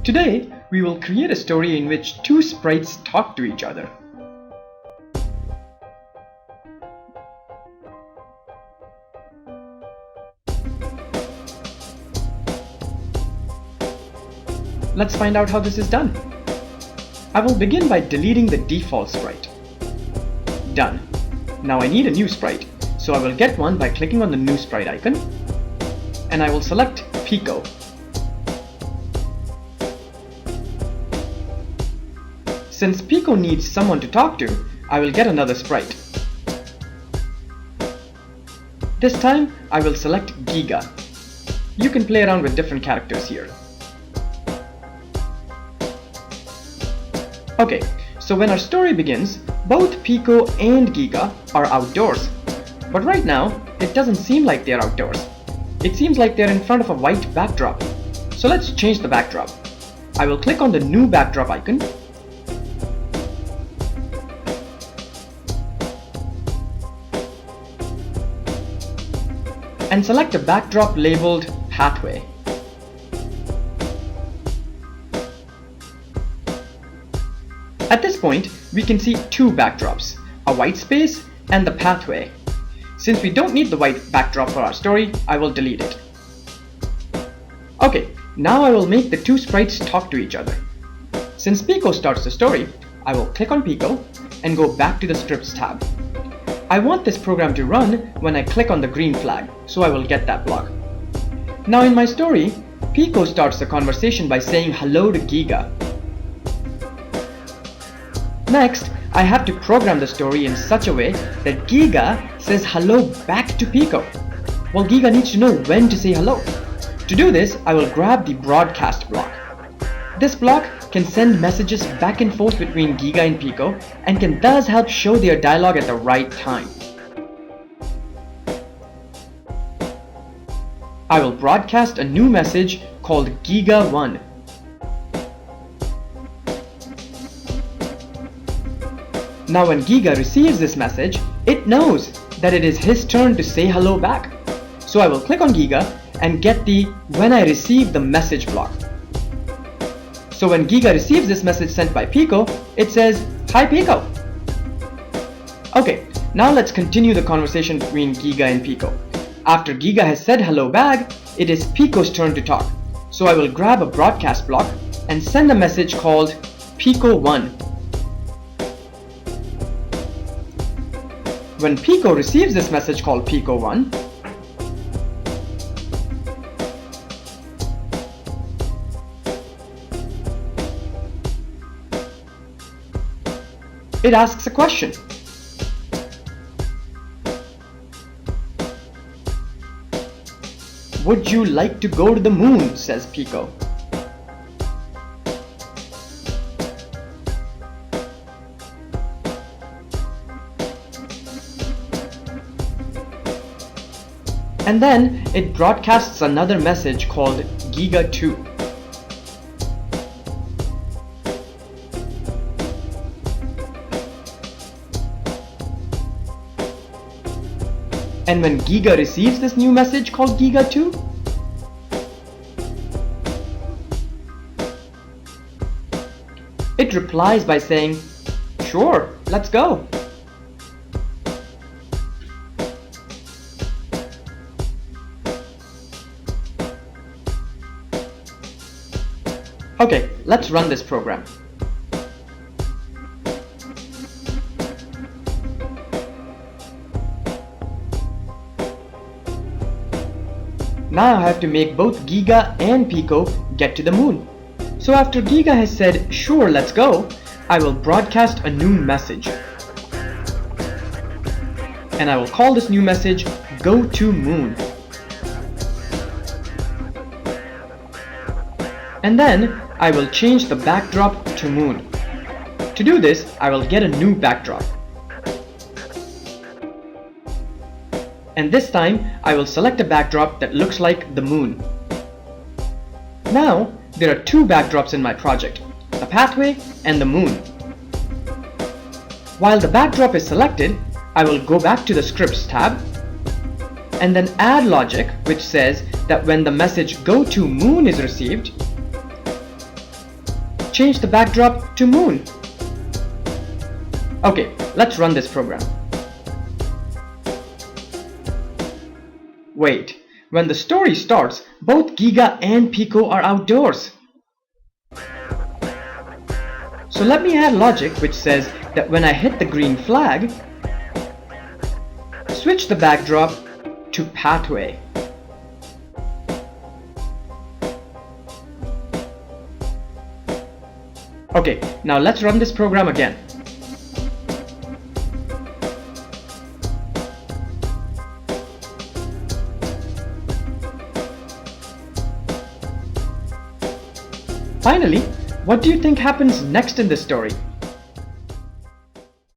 Today, we will create a story in which two sprites talk to each other. Let's find out how this is done. I will begin by deleting the default sprite. Done. Now I need a new sprite, so I will get one by clicking on the new sprite icon, and I will select Pico. Since Pico needs someone to talk to, I will get another sprite. This time, I will select Giga. You can play around with different characters here. Okay, so when our story begins, both Pico and Giga are outdoors. But right now, it doesn't seem like they're outdoors. It seems like they're in front of a white backdrop. So let's change the backdrop. I will click on the new backdrop icon. And select a backdrop labeled Pathway. At this point, we can see two backdrops, a white space and the pathway. Since we don't need the white backdrop for our story, I will delete it. Okay, now I will make the two sprites talk to each other. Since Pico starts the story, I will click on Pico and go back to the Scripts tab. I want this program to run when I click on the green flag, so I will get that block. Now in my story, Pico starts the conversation by saying hello to Giga. Next, I have to program the story in such a way that Giga says hello back to Pico. Well, Giga needs to know when to say hello. To do this, I will grab the broadcast block. This block can send messages back and forth between Giga and Pico and can thus help show their dialogue at the right time. I will broadcast a new message called Giga1. Now when Giga receives this message, it knows that it is his turn to say hello back. So I will click on Giga and get the when I receive the message block. So when Giga receives this message sent by Pico, it says, "Hi Pico." Okay, now let's continue the conversation between Giga and Pico. After Giga has said hello back, it is Pico's turn to talk. So I will grab a broadcast block and send a message called Pico1. When Pico receives this message called Pico1, it asks a question. "Would you like to go to the moon?" says Pico. And then it broadcasts another message called Giga2. And when Giga receives this new message called Giga2, it replies by saying, "Sure, let's go." Okay, let's run this program. Now I have to make both Giga and Pico get to the moon. So after Giga has said, "Sure, let's go," I will broadcast a new message. And I will call this new message "Go to Moon." And then I will change the backdrop to moon. To do this, I will get a new backdrop. And this time, I will select a backdrop that looks like the moon. Now, there are two backdrops in my project, the pathway and the moon. While the backdrop is selected, I will go back to the Scripts tab and then add logic which says that when the message "Go to Moon" is received, change the backdrop to moon. Okay, let's run this program. Wait, when the story starts, both Giga and Pico are outdoors. So let me add logic which says that when I hit the green flag, switch the backdrop to pathway. Okay, now let's run this program again. Finally, what do you think happens next in this story?